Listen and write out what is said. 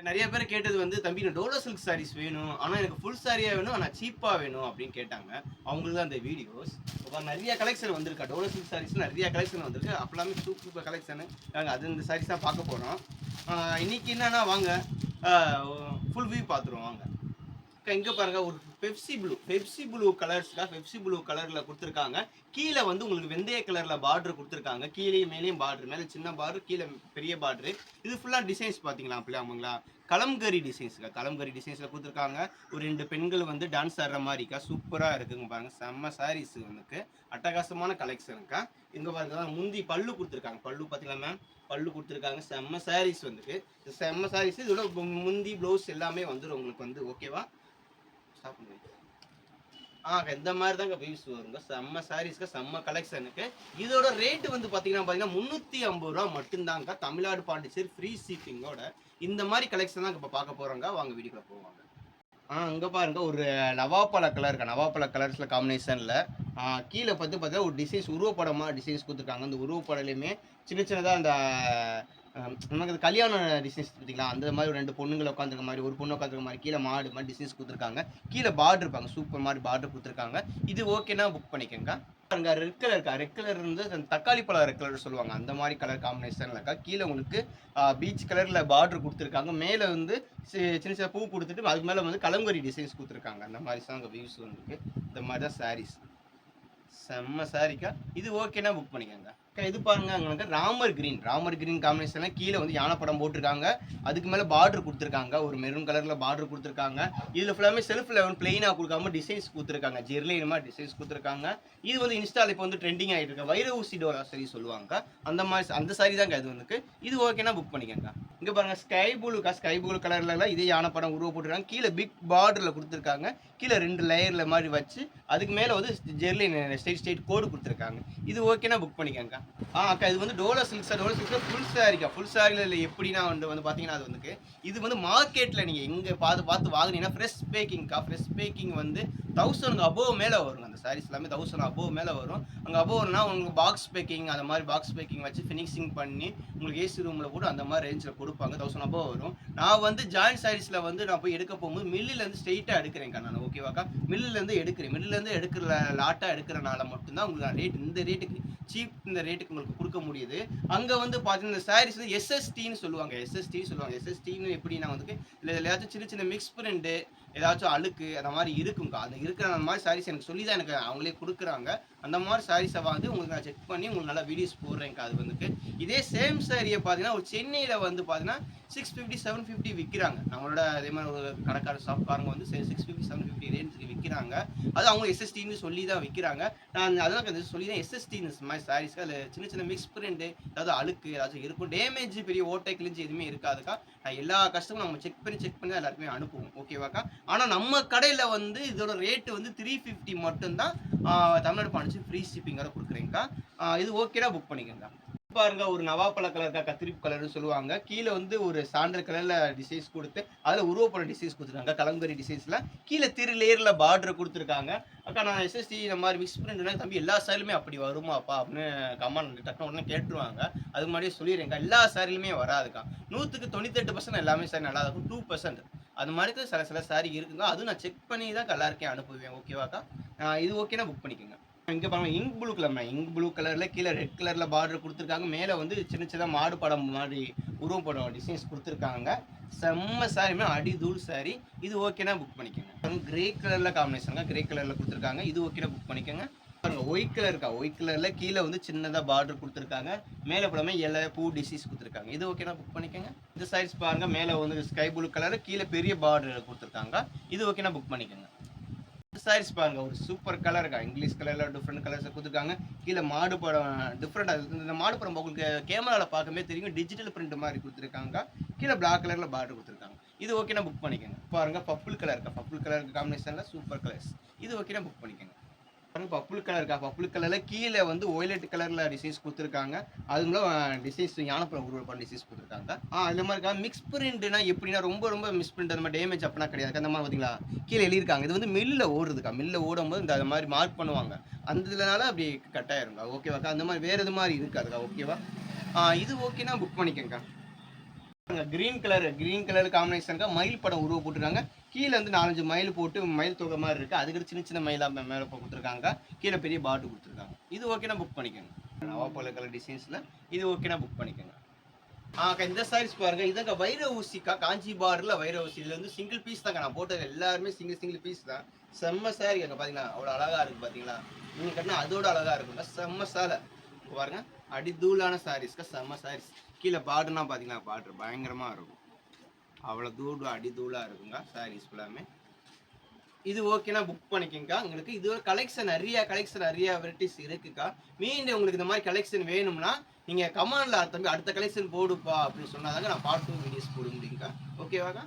நெறைய பேர் கேட்டது வந்து, "தம்பி எனக்கு டோலோ சில்க் சாரீஸ் வேணும். ஆனா எனக்கு ஃபுல் சாரியா வேணும். ஆனா சீப்பா வேணும்." அப்படின்னு கேட்டாங்க. அவங்களுக்கு தான் இந்த வீடியோஸ். இப்ப நெறைய கலெக்ஷன் வந்திருக்கு. டோலோ சில்க் சாரீஸ்ல நெறைய கலெக்ஷன் வந்திருக்கு. அப்பலாமே சூப்பர் சூப்பர் கலெக்ஷனு. நாங்க அது இந்த சாரீஸ் தான் பார்க்க போறோம். இன்னைக்கு என்னன்னா வாங்க, அ ஃபுல் வியூ பார்த்துருவோம் வாங்க. இங்க பாருங்க ஒரு பெப்சி ப்ளூ கலர்ஸ்ல பெப்சி ப்ளூ கலர்ல குடுத்துருக்காங்க. கீழ வந்து உங்களுக்கு வெந்தய கலர்ல பார்டர் குடுத்துருக்காங்க. கீழயும் மேலயும் பார்டர். மேல சின்ன பார்டர், கீழ பெரிய பார்டர். இது ஃபுல்லா டிசைன்ஸ் பாத்தீங்களா அப்படியாமுங்களா? கலம்கரி டிசைன்ஸ்ங்க. கலம்கரி டிசைன்ஸ்ல குடுத்துருக்காங்க. ஒரு 2 பெண்கள் வந்து டான்ஸ் ஆடுற மாரிக்கா. சூப்பரா இருக்குங்க பாருங்க. செம்ம சாரீஸ் உங்களுக்கு. அட்டகாசமான கலெக்ஷன்க்கா. இங்க பாருங்க முந்தி பல்லு குடுத்துருக்காங்க. பல்லு பாத்தீங்களா மேம்? பல்லு குடுத்துருக்காங்க. செம்ம சாரீஸ் வந்துருக்கு. செம்ம சாரீஸ். இதோட முந்தி, ப்ளவுஸ் எல்லாமே வந்துரும் உங்களுக்கு வந்து ஓகேவா? ஸ்டாப் பண்ணுங்க. இந்த மாரி தாங்க வியூஸ் வருங்க. செம்ம சாரீஸ்க்கு செம்ம கலெக்ஷனுக்கு. இதோட ரேட் வந்து பார்த்தீங்கன்னா ரூ. 350 மட்டும் தாங்க. தமிழ்நாடு, பாண்டிச்சேரி ஃப்ரீ ஷிப்பிங்கோட. இந்த மாரி கலெக்ஷன் தான் இப்ப பார்க்க போறோங்க. வாங்க வீடியோக்குள்ள போவோம். இங்க பாருங்க ஒரு நவாப்பழ கலர்ஸ்ல காம்பினேஷன்ல கீழ பார்த்தீங்கன்னா ஒரு டிசைன்ஸ் உருவப்படமா டிசைன்ஸ் குடுத்துருக்காங்க. அந்த உருவப்படலையுமே சின்ன சின்னதா அந்த நமக்கு கல்யாண டிசைன்ஸ் பார்த்தீங்களா? அந்த மாரி 2 பொண்ணுங்கள உட்காந்துருக்க மாரி, ஒரு பொண்ணு உட்காந்துருக்க மாரி, கீழ மாடு மாரி டிசைன்ஸ் குடுத்துருக்காங்க. கீழ பார்டர் பாருங்க. சூப்பர் மாரி பார்டர் குடுத்துருக்காங்க. இது ஓகேன்னா புக் பண்ணிக்கங்க. பாருங்க ரெட் கலர் வந்து தக்காளி பழம் ரெட் கலர் சொல்லுவாங்க. அந்த மாரி கலர் காம்பினேஷன்ல இருக்கா. கீழ உங்களுக்கு பீச் கலர்ல பார்டர் குடுத்துருக்காங்க. மேல வந்து சின்ன சின்ன பூ குடுத்துட்டு, அதுக்கு மேல வந்து கலம்கரி டிசைன்ஸ் குடுத்துருக்காங்க. அந்த மாரி தான் அங்க வியூஸ் வந்துருக்கு. இந்த மாரி தான் சாரீஸ். செம்ம சாரிக்கா. இது ஓகேன்னா புக் பண்ணிக்கங்க. இது பாருங்க அங்க ராமர் கிரீன் காம்பினேஷன்ல கீழ வந்து யானை படம் போட்டுருக்காங்க. அதுக்கு மேல பார்டர் குடுத்துருக்காங்க. ஒரு மெரூன் கலர்ல பார்டர் குடுத்துருக்காங்க. இதுல ஃபுல்லாமே செல்ஃப்ல வந்து பிளெயினா குடுக்காம டிசைன்ஸ் குடுத்துருக்காங்க. ஜெர்லின் மாரி டிசைன்ஸ் குடுத்துருக்காங்க. இது வந்து இன்ஸ்டால இப்ப வந்து ட்ரெண்டிங் ஆயிட்டு இருக்கு. வைர ஊசி டோலா சாரி சொல்லுவாங்க. அந்த மாரி அந்த சாரி தாங்க இது வந்துருக்கு. இது ஓகேன்னா புக் பண்ணிக்கங்க. இங்க பாருங்க ஸ்கை ப்ளூ கலர்ல இதே யானை படம் உருவ போட்டுருக்காங்க. கீழ பிக் பார்டர்ல குடுத்துருக்காங்க. கீழ 2 லேயர்ல மாரி வச்சு அதுக்கு மேல வந்து ஜெர்லின் ஸ்ட்ரெயிட் கோடு குடுத்துருக்காங்க. இது ஓகேன்னா புக் பண்ணிக்கங்க. அக்கா இது வந்து டோலோ சில்க்ஸ்ல ஃபுல் சாரிக்கா. ஃபுல் சாரில எப்படின்னா வந்து பாத்தீங்கன்னா அது வந்துக்கு இது வந்து மார்க்கெட்ல நீங்க எங்க பார்த்து வாங்குனீங்கன்னா ஃப்ரெஷ் பேக்கிங் வந்து 1000 அபோவ் மேல வருங்க. அந்த சாரீஸ் எல்லாமே 1000 அபோவ் மேல வரும். அங்க அபோவ்னா உங்களுக்கு பாக்ஸ் பேக்கிங் அந்த மாதிரி பாக்ஸ் பேக்கிங் வச்சு ஃபினிஷிங் பண்ணி உங்களுக்கு ஏசி ரூம்ல போட்டு அந்த மாதிரி ரேஞ்சில் கொடுப்பாங்க. 1000 அபோவ் வரும். நான் வந்து ஜாயிண்ட் சாரீஸ்ல வந்து நான் போய் எடுக்க போகும்போது மில்லில் இருந்து ஸ்ட்ரெயிட்டா எடுக்கிறேன்க்கா நான் ஓகேவாக்கா. மில்லில் இருந்து எடுக்கிற லாட்டா எடுக்கிறனால மட்டும்தான் உங்களுக்கு ரேட் இந்த ரேட்டுக்கு இந்த ரேட்டுக்கு உங்களுக்கு கொடுக்க முடியுது. அங்க வந்து பாத்தீங்கன்னா இந்த சாரீஸ் வந்து எஸ்எஸ்டின்னு சொல்லுவாங்க. எஸ்எஸ்டின்னு எப்படின்னா வந்து இல்லை ஏதாச்சும் சின்ன சின்ன மிக்ஸ் பிரிண்ட் ஏதாச்சும் அழுக்கு அந்த மாதிரி இருக்கும்க்கா. அந்த இருக்கிற அந்த மாதிரி சாரீஸ் எனக்கு சொல்லி தான் எனக்கு அவங்களே கொடுக்குறாங்க. அந்த மாதிரி சாரீஸை வந்து உங்களுக்கு நான் செக் பண்ணி உங்களுக்கு நல்லா வீடியோஸ் போடுறேன்க்கா. அது வந்துட்டு இதே சேம் சாரியை பார்த்தீங்கன்னா ஒரு சென்னையில் வந்து பார்த்தீங்கன்னா 650 750 விற்கிறாங்க. நம்மளோட அதே மாதிரி ஒரு கடைக்கார ஷாப்காரங்க வந்து 650 750 ரேஞ்சுக்கு விற்கிறாங்க. அது அவங்க எஸ்எஸ்டின்னு சொல்லி தான் விற்கிறாங்க. நான் அதெல்லாம் சொல்லி தான் எஸ்எஸ்டின்னு மாதிரி சாரீஸ்க்கு அதில் சின்ன சின்ன மிக்ஸ் பிரிண்ட் ஏதாவது அழுக்கு ஏதாச்சும் இருக்கும். டேமேஜ் பெரிய ஓட்டை கிழிஞ்சு எதுவுமே இருக்காதுக்கா. எல்லா கஸ்டமரும் நம்ம செக் பண்ணி தான் எல்லாருக்குமே அனுப்புவோம் ஓகேவாக்கா. ஆனால் நம்ம கடையில் வந்து இதோட ரேட்டு வந்து 350 மட்டும்தான். தமிழ்நாடு பாண்டிச்சேரி ஃப்ரீ ஷிப்பிங்கோட கொடுக்குறேங்க்கா. இது ஓகேனா புக் பண்ணிக்கோங்க. பாருங்க ஒரு நவாப்பழ கலர் கத்திரிப்பு கலர்னு சொல்லுவாங்க. கீழே வந்து ஒரு சாண்டல் கலர்ல டிசைன்ஸ் கொடுத்து அதில் உருவப்பட டிசைன்ஸ் கொடுத்துருக்காங்க. கலங்கரி டிசைன்ஸ்ல கீழே லேயர்ல பார்டர் கொடுத்துருக்காங்க. அக்கா நான் எஸ்எஸ்டி இந்த மாதிரி மிக்ஸ் பண்ணிட்டு தம்பி எல்லா சாரிலுமே அப்படி வருமாப்பா அப்படின்னு கமெண்ட் டக்குனு உடனே கேட்டுருவாங்க. அது முன்னாடியே சொல்லிடுறேங்க்கா. எல்லா சாரிலுமே வராதுக்கா. 100க்கு 98% எல்லாமே சாரி நல்லா இருக்கும். 2% அது மாதிரி சில சாரி இருக்குங்க. அதுவும் நான் செக் பண்ணி தான் எல்லாருக்கும் அனுப்புவேன் ஓகேவாக்கா. இது ஓகேனா புக் பண்ணிக்கோங்க. இங்க பாருங்க இங்க் ப்ளூ கலர்ல கீழே ரெட் கலர்ல பார்டர் கொடுத்துருக்காங்க. மேல வந்து சின்ன சின்ன மாடு படம் மாதிரி உருவப்படம் டிசைன்ஸ் கொடுத்துருக்காங்க. செம்ம சாரிமே அடி தூள் சாரி. இது ஓகேனா புக் பண்ணிக்கோங்க. கிரே கலர்ல காம்பினேஷன் கிரே கலர்ல கொடுத்துருக்காங்க. இது ஓகேனா புக் பண்ணிக்கோங்க. பாருங்க ஒயிட் கலர்ல கீழே வந்து சின்னதா பார்டர் கொடுத்துருக்காங்க. மேல படமே இலை பூ டிசைன்ஸ் கொடுத்துருக்காங்க. இது ஓகேனா புக் பண்ணிக்கோங்க. இந்த சாரீஸ் பாருங்க மேல வந்து ஸ்கை ப்ளூ கலர் கீழே பெரிய பார்டர் கொடுத்துருக்காங்க. இது ஓகேனா புக் பண்ணிக்கோங்க. சாரீஸ் பாருங்க ஒரு சூப்பர் கலருக்கா. இங்கிலீஷ் கலர்ல டிஃப்ரெண்ட் கலர்ஸ் கொடுத்துருக்காங்க. கீழே மாடு படம் டிஃப்ரெண்டா இந்த மாடு படம் உங்களுக்கு கேமரால பார்க்கவே தெரியும். டிஜிட்டல் பிரிண்ட் மாதிரி கொடுத்துருக்காங்க. கீழே பிளாக் கலர்ல பார்டர் கொடுத்துருக்காங்க. இது ஓகேனா புக் பண்ணிக்கோங்க. பாருங்க பர்பிள் கலர் காம்பினேஷன்ல சூப்பர் கலர்ஸ். இது ஓகேனா புக் பண்ணிக்கோங்க. பர்பிள் கலர்ல கீழே வந்து ஒய்லெட் கலர்ல டிசைன்ஸ் கொடுத்துருக்காங்க. அதுக்குள்ள டிசைன்ஸ் ஞானப்பழம் உருவப்படம் டிசைன்ஸ் கொடுத்துருக்காங்க. இந்த மாதிரி மிக்ஸ் பிரிண்ட்னா எப்படின்னா ரொம்ப மிஸ் பிரிண்ட் அந்த மாதிரி டேமேஜ் அப்படின்னா கிடையாது. அந்த மாதிரி பார்த்தீங்களா கீழே எழுதியிருக்காங்க. இது வந்து மில்லில் ஓடுதுக்கா. மில்லில் ஓடும்போது இந்த மாதிரி மார்க் பண்ணுவாங்க. அந்த இதனால அப்படி கட் ஆயிருங்க ஓகேவாக்கா. அந்த மாதிரி வேறு எது மாதிரி இருக்காதுக்கா ஓகேவா. இது ஓகேனா புக் பண்ணிக்கோங்க. கிரீன் கலர் காம்பினேஷனுக்கு மயில் படம் உருவ போட்டுருக்காங்க. கீழே வந்து 4-5 மயில் போட்டு மயில் தொகை மாதிரி இருக்கு. அதுக்கு சின்ன சின்ன மயிலா மேலே கொடுத்துருக்காங்க. கீழே பெரிய பாட்டு கொடுத்துருக்காங்க. இது ஓகேனா புக் பண்ணிக்கோங்க. நவாப்பழ கலர் டிசைன்ஸ்ல இது ஓகேனா புக் பண்ணிக்கோங்க. இந்த சாரீஸ் பாருங்க. இதங்க வைர ஊசிக்கா, காஞ்சி பார்டர்ல வைர ஊசி. இதுல வந்து சிங்கிள் பீஸ் தாங்க நான் போட்டது. எல்லாருமே சிங்கிள் பீஸ் தான். செம்ம சாரி அங்க பாத்தீங்களா, அவ்வளவு அழகா இருக்கு பாத்தீங்களா. நீங்க கட்டினா அதோட அழகா இருக்குங்க. செம்ம சாலை பாருங்க. அடிதூளான சாரீஸ்க்கு செம்ம சாரீஸ். கீழே பார்டர்னா பாத்தீங்களா, பார்டர் பயங்கரமா இருக்கும். அவ்வளவு தூள் அடிதூளா இருக்குங்க சாரீஸ் ஃபுல்லாமே. இது ஓகேனா புக் பண்ணிக்கோங்க. உங்களுக்கு இது ஒரு நிறைய வெரைட்டிஸ் இருக்குக்கா. மீண்டும் உங்களுக்கு இந்த மாதிரி கலெக்ஷன் வேணும்னா நீங்க கமெண்ட்ல தம்பி அடுத்த கலெக்ஷன் போடுப்பா அப்படின்னு சொன்னாதாங்க நான் பார்ட் 2 வீடியோஸ் போட முடியுங்கக்கா. ஓகேவாக்கா?